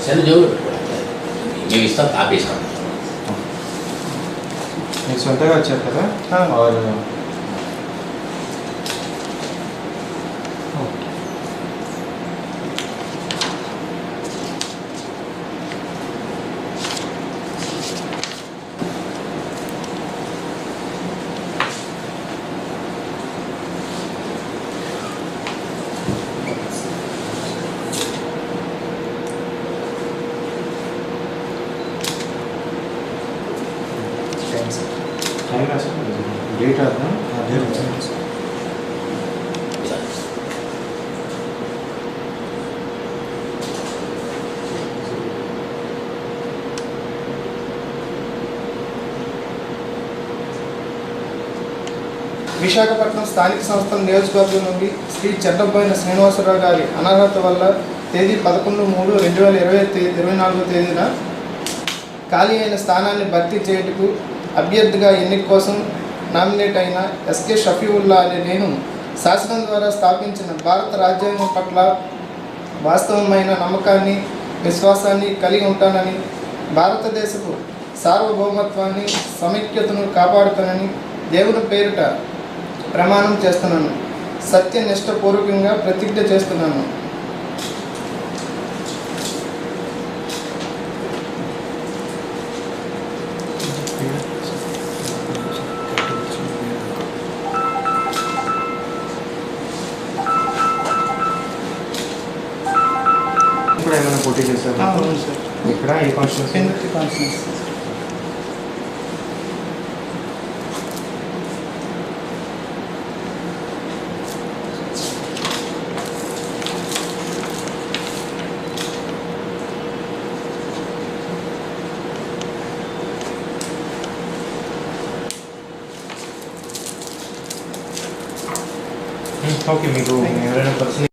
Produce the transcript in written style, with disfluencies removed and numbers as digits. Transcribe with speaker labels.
Speaker 1: చిన్న జోబులు పెట్టుకోవడానికి మేము ఇస్తాం, ఆపేస్తాం.
Speaker 2: మీరు సొంతగా వచ్చారు కదా? टाइम डेट आता
Speaker 3: విశాఖపట్నం స్థానిక సంస్థల నియోజకవర్గం నుండి శ్రీ చెడ్డబోయిన శ్రీనివాసరావు గారి అనర్హత వల్ల తేదీ 11/3/2024 తేదీన ఖాళీ అయిన స్థానాన్ని భర్తీ చేయుటకు అభ్యర్థిగా ఎన్నిక కోసం నామినేట్ అయిన ఎస్కే షఫీవుల్లా అనే నేను శాసనం ద్వారా స్థాపించిన భారత రాజ్యాంగం పట్ల వాస్తవమైన నమ్మకాన్ని, విశ్వాసాన్ని కలిగి ఉంటానని, భారతదేశపు సార్వభౌమత్వాన్ని, సమైక్యతను కాపాడుతానని దేవుని పేరిట ప్రమాణం చేస్తున్నాను. సత్యనిష్టపూర్వకంగా ప్రతిజ్ఞ చేస్తున్నాను.
Speaker 2: ఇప్పుడు ఏమైనా పోటీ చేశారు?
Speaker 3: అవును సార్.
Speaker 2: ఇక్కడ ఏ కాన్స్టిట్యూన్సీ?
Speaker 3: కాన్స్టిట్యూన్సీ.
Speaker 2: ఓకే, మీకు ఎవరైనా పర్సన్